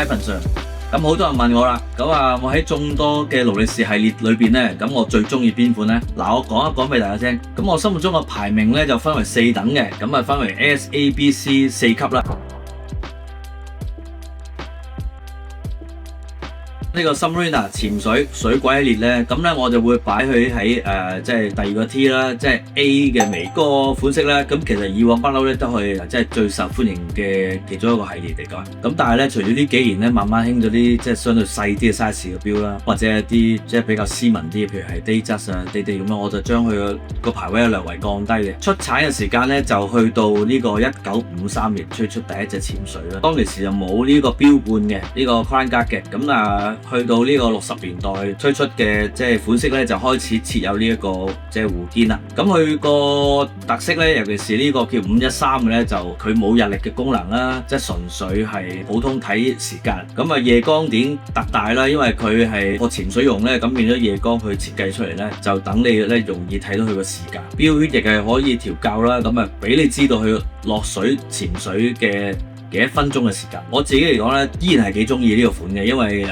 Ivan Sir。咁好多人問我啦，咁我喺眾多嘅勞力士系列裏邊咧，咁我最中意邊款咧？嗱，我講一講俾大家聽。咁我心目中嘅排名咧就分為4等嘅，咁啊分為 S、A、B、C 4級啦。呢個 Submariner 潛水水鬼系列咧，咁咧我就會擺佢喺即係第二個 T 啦，即係 A 嘅微個款式啦。咁其實以往不嬲咧都係即係最受歡迎嘅其中一個系列嚟講。咁但係咧，隨住呢幾年咧，慢慢興咗啲即係相對細啲嘅 size 嘅錶啦，或者一啲即係比較斯文啲，譬如係 Datejust 啊、Day 咁樣，我就將佢個排位略為降低嘅。出產嘅時間咧就去到呢個1953年推出第一隻潛水啦。當其時就冇呢個錶冠嘅呢個 Crown Guard 嘅，咁去到呢個60年代推出嘅即係款式咧，就開始設有呢一個即係護肩啦。咁佢個特色咧，尤其是呢個叫513嘅咧，就佢冇日曆嘅功能啦，即係純粹係普通睇時間。咁夜光點特大啦，因為佢係個潛水用咧，咁變咗夜光去設計出嚟咧，就等你咧容易睇到佢個時間。錶圈亦係可以調校啦，咁俾你知道佢落水潛水嘅幾多分鐘嘅時間。我自己嚟講咧，依然係幾中意呢個款嘅，因為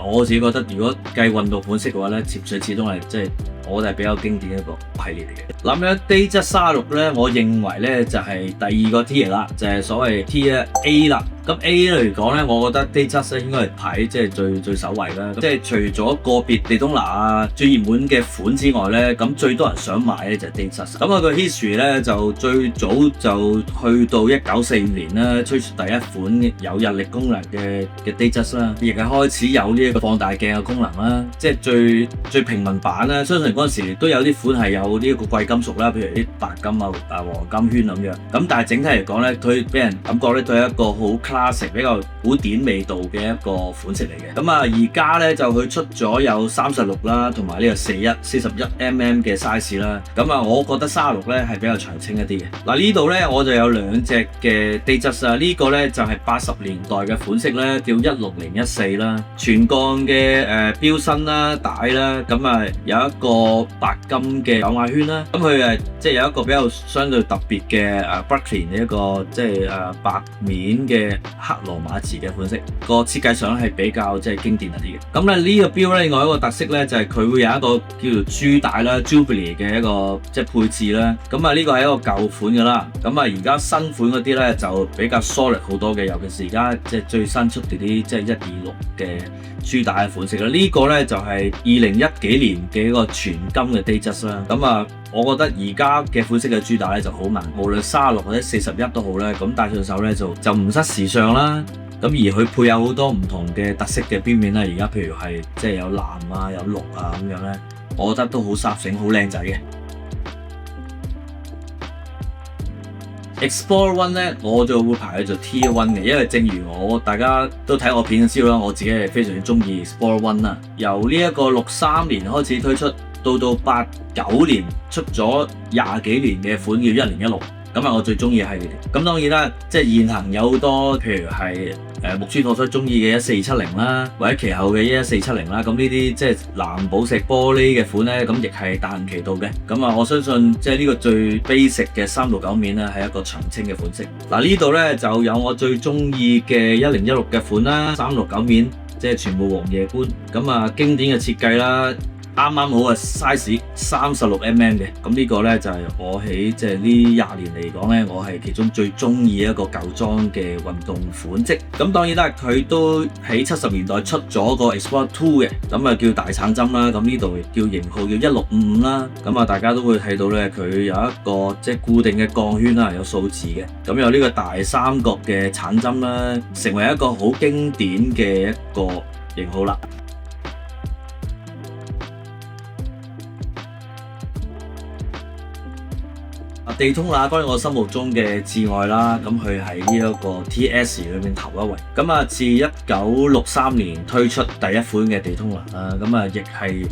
我自己覺得如果計運動款式嘅話咧，潛水始終係即係我哋係比較經典一個系列嚟嘅。諗緊 Datejust 36咧，我認為咧就係第二個 T 嚟啦，就係所謂 T A 啦。咁 A 嚟講咧，我覺得 Datejust 應該係排即係最首位啦。即係除咗個別地通拿啊最熱門嘅款之外咧，咁最多人想買咧就係 Datejust。咁個 history 咧就最早就去到1945年啦，推出第一款有日曆功能嘅 Datejust 啦，亦係開始有呢一個放大鏡嘅功能啦。即係最平民版啦，相信嗰陣時都有啲款係有呢一個貴金屬啦，譬如啲白金啊、黃金圈咁樣。咁但係整體嚟講咧，佢俾人感覺咧都係一個好classic比較古典味道嘅一個款式嚟嘅。咁而家咧就佢出咗有36啦，同埋呢個41mm 嘅 size 啦。咁我覺得36咧係比較長青一啲嘅。嗱，呢度咧我就有2隻嘅 Datejust 啊，呢個咧就係80年代嘅款式咧，叫16014啦，全鋼嘅錶身啦、帶啦，咁有一個白金嘅有眼圈啦。咁佢即係有一個比較相對特別嘅Brooklyn 嘅一個即係白面嘅黑羅馬字嘅款式，個設計上係比較即係經典一啲嘅。咁呢個錶咧，另外一個特色咧就係佢會有一個叫做珠帶啦 Jubilee 嘅一個即係配置啦。咁呢個係一個舊款㗎啦。咁而家新款嗰啲咧就比較 solid 好多嘅，尤其是而家即係最新出嘅啲即係126嘅珠帶嘅款式啦。呢個咧就係2010幾年嘅一個全金嘅 Datejust 啦。咁我覺得而家嘅款式嘅珠帶咧就好慢，無論36或者41都好咧，咁戴上手咧就唔失時尚啦。咁而佢配有好多唔同嘅特色嘅錶面啦，而家譬如係即係有藍啊、有綠啊咁樣咧，我覺得都好煞醒、好靚仔嘅。Explorer One 咧，我就會排佢做 Tier One 嘅，因為正如大家都睇我片知道啦，我自己係非常之中意 Explorer One 啦。由呢一個63年開始推出，到89年出咗20幾年嘅款叫1016。咁我最中意係呢啲。咁當然啦，即係現行有好多，譬如係木村拓哉中意嘅14270啦，或者其後嘅11470啦。咁呢啲即係藍寶石玻璃嘅款咧，咁亦係大行其道嘅。咁我相信即係呢個最 basic 嘅369面咧，係一個長青嘅款式。嗱，呢度咧就有我最中意嘅1016嘅款啦，369面即係全部黃夜觀。咁經典嘅設計啦。啱啱好嘅 size 36mm 嘅，咁呢個咧就係我喺即係呢20年嚟講咧，我係其中最中意一個舊裝嘅運動款式。咁當然啦，佢都喺70年代出咗個 Explorer 2嘅，咁叫大橙針啦。咁呢度叫型號叫1655啦。咁大家都會睇到咧，佢有一個即係固定嘅鋼圈啦，有數字嘅。咁有呢個大三角嘅橙針啦，成為一個好經典嘅一個型號啦。地通拿當然我心目中嘅至愛啦，咁佢喺呢一個 TS 裏面頭一位。咁自1963年推出第一款嘅地通拿啦，咁亦係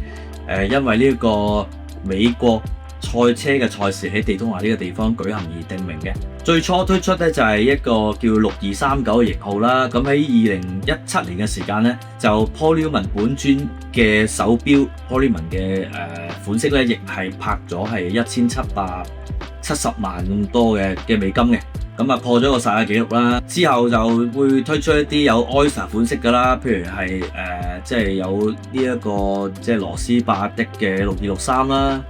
因為呢個美國賽車嘅賽事喺地通拿呢個地方舉行而定名嘅。最初推出咧就係一個叫6239嘅型號啦。咁喺2017年嘅時間咧，就 Polymer 本尊嘅手錶 Polymer 嘅款式咧，亦係拍咗係1770萬咁多嘅美金嘅。咁啊破咗個世界紀錄啦。之後就會推出一啲有 Oyster 款式㗎啦，譬如係即係有呢一個即係羅斯巴的嘅6263啦。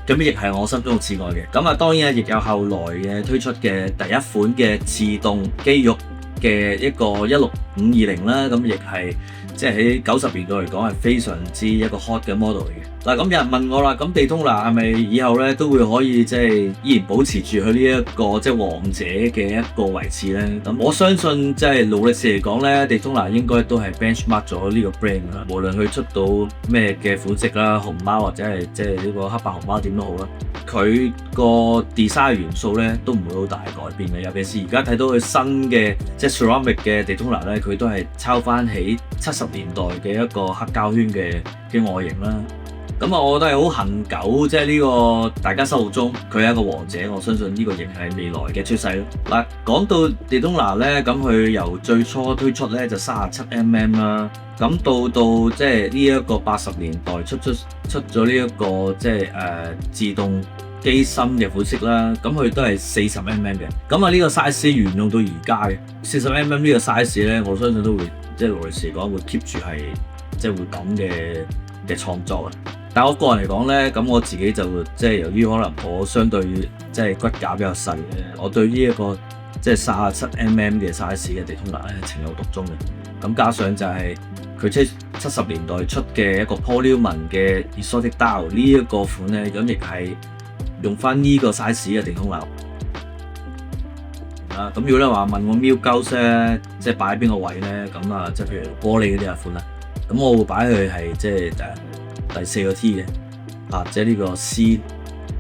咁亦係我心中嘅摯愛嘅。咁啊當然亦有後來嘅推出嘅第一款嘅自動肌肉嘅一個16520啦。咁亦係即係喺90年代嚟講係非常之一個 hot 嘅 model 嚟嘅。嗱，咁有人問我啦，咁地通拿係咪以後咧都會可以即係依然保持住佢呢一個即係王者嘅一個位置咧？咁我相信即係勞力士嚟講咧，地通拿應該都係 benchmark 咗呢個 brand 啦。無論佢出到咩嘅款式啦，熊貓或者係即係呢個黑白熊貓點都好啦，佢個 design 元素咧都唔會好大改變嘅。尤其是而家睇到佢新嘅即係 ceramic 嘅地通拿咧，佢都係抄翻起70年代嘅一個黑膠圈嘅外形啦。咁啊，我覺得係好恆久，即係呢個大家心目中佢係一個王者，我相信呢個亦係未來嘅趨勢咯。嗱，講到地通拿咧，咁佢由最初推出咧就37mm啦，咁到即係呢一個80年代出咗呢一個即係自動機芯嘅款式啦，咁佢都係40mm嘅。咁啊呢個 size 沿用到而家嘅40mm呢個 size 咧，我相信都會即係勞力士嚟講會 keep 住係即係會咁嘅創作啊。但我個人嚟講咧，咁我自己就即係由於可能我相對即係骨架比較細嘅，我對呢一個即係37mm嘅 size 嘅地通拿咧情有獨鍾嘅。咁加上就係佢70年代出嘅一個 Paul Newman 嘅 Exotic Dial 呢一個款咧，咁亦係用翻呢個 size 嘅地通拿。咁如果你話問我 Milgauss 咧，即係擺喺邊個位咧？咁啊，即係譬如玻璃嗰啲款啦，咁我會擺佢係即係第4個 T 嘅，即係呢個 C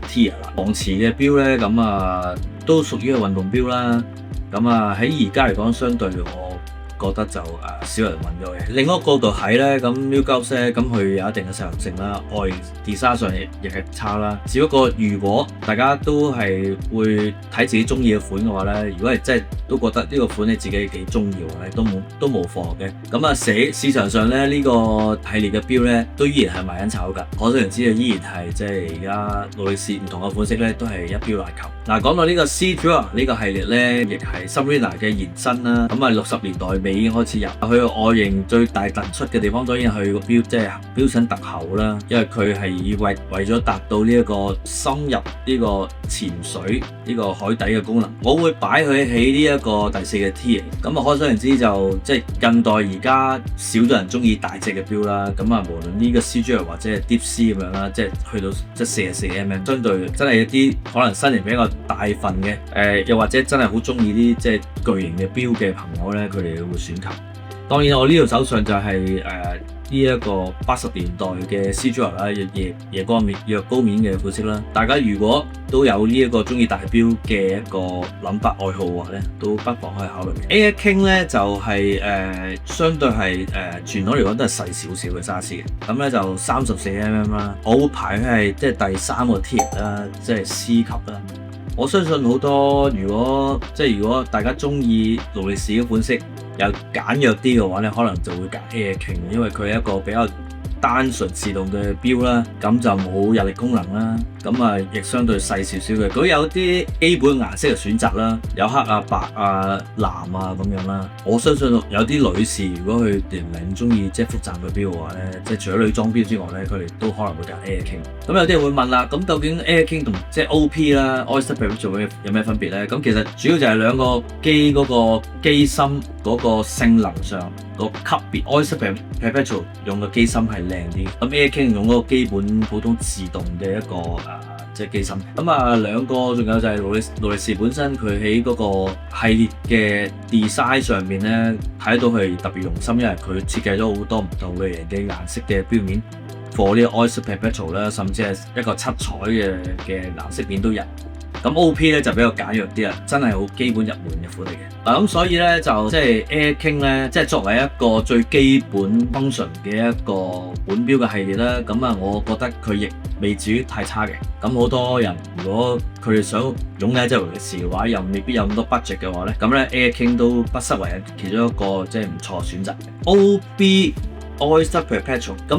Tier 啦。昂馳嘅錶咧，咁啊都屬於係運動錶啦。咁啊喺而家嚟講，相對我覺得就少人揾咗嘅。另一個角度睇咧，咁 Milgauss 咧，咁佢有一定嘅實用性啦，外 design 上亦係唔差啦。只不過如果大家都係會睇自己中意嘅款嘅話咧，如果係真係都覺得呢個款你自己幾中意嘅話咧，都冇貨嘅。咁啊，市場上咧呢個系列嘅錶咧，都依然係賣緊炒㗎。可想而知啊，依然係即係而家勞力士唔同嘅款式咧，都係一錶難求。嗱，講到呢個 Seadrill 呢個系列咧，亦係 Submariner 嘅延伸啦。咁啊，60年代尾已經開始有。佢個外形最大突出嘅地方，當然係佢個錶即係錶身特厚啦。因為佢係為咗達到呢一個深入呢個潛水呢個海底嘅功能，我會擺佢喺呢一個第4嘅 T 咁啊，可想而知就即係近代而家少咗人中意大隻嘅錶啦。咁啊，無論呢個 Seadrill 或者係 Deep Sea 咁樣啦，即係去到即係44mm，相對真係一啲可能身形比較大份嘅又或者真係好中意啲即係巨型嘅錶嘅朋友咧，佢哋會選購。當然我呢度手上就係呢一個80年代嘅 Seadrill 啦，夜光面、若高面嘅款式啦。大家如果都有呢一個中意大錶嘅一個諗法愛好嘅話咧，都不妨可以考慮。Air King 咧就係相對係傳統嚟講都係細少少嘅 size 嘅，咁咧就34mm啦。我會排佢係即係第3個 tier 啦，即係 C 級啦。我相信好多如果大家中意勞力士嘅款式有簡約啲嘅話咧，可能就會揀 Air King，因為佢係一個比較單純自動嘅錶啦，咁就冇日曆功能啦，咁啊亦相對細少少嘅。佢有啲基本顏色嘅選擇啦，有黑啊、白啊、藍啊咁樣啦。我相信有啲女士如果佢年齡中意即係複雜嘅錶嘅話咧，即係除咗女裝錶之外咧，佢哋都可能會揀 Air King。咁有啲人會問啦，咁究竟 Air King 同即係 OP 啦、Oyster Perpetual 有咩分別咧？咁其實主要就係兩個機嗰個機芯嗰個性能上個級別。Oyster Perpetual 用嘅機芯係靚啲，咁 Air King 用嗰個基本普通自動嘅一個即係機芯。咁啊兩個仲有就係勞力士本身佢喺嗰個系列嘅 design 上面咧，睇到佢特別用心，因為佢設計咗好多唔同類型嘅顏色嘅錶面 for 呢個 Oyster Perpetual 啦，甚至係一個七彩嘅顏色面都有。咁 OP 咧就比較簡約啲啦，真係好基本入門嘅款嚟嘅。嗱咁所以咧就即係 Air King 咧，即係作為一個最基本 function 嘅一個腕錶嘅系列啦。咁啊，我覺得佢亦未至於太差嘅。咁好多人如果佢哋想擁有一隻勞力士嘅話，又未必有咁多 budget 嘅話咧，咁咧 Air King 都不失為其中一個即係唔錯嘅選擇。OB Oyster Perpetual。咁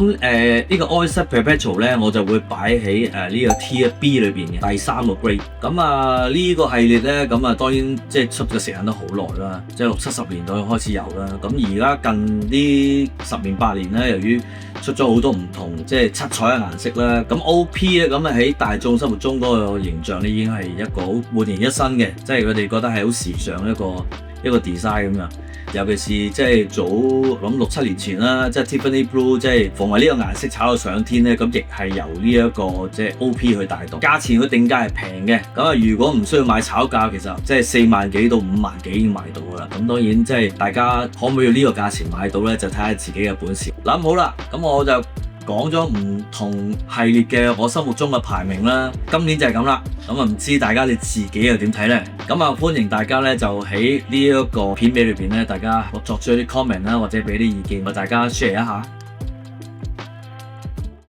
呢個 Oyster Perpetual 咧，我就會擺喺呢個 Tier B 裏邊嘅第3個 grade。咁呢個系列咧，咁當然即係出嘅時間都好耐啦，即係60、70年代開始有啦。咁而家近呢10年8年咧，由於出咗好多唔同即係七彩嘅顏色啦，咁 OP 咧咁喺大眾心目中嗰個形象咧已經係一個好煥然一新嘅，即係佢哋覺得係好時尚一個 design 咁樣。尤其是即係早諗6、7年前啦，即係 Tiffany Blue 即係逢為呢個顏色炒到上天咧，咁亦係由呢一個即係 OP 去帶動。價錢嘅定價係平嘅，咁如果唔需要買炒價，其實即係4萬幾到5萬幾已經買到㗎啦。咁當然即係大家可唔可以用呢個價錢買到咧，就睇下自己嘅本事。咁好啦，咁我就講咗唔同系列嘅我心目中嘅排名啦，今年就係咁啦。咁唔知大家你自己又點睇呢？咁歡迎大家咧就喺呢一個片尾裏邊咧，大家作出一啲 comment 啦，或者俾啲意見，我大家 share 一下。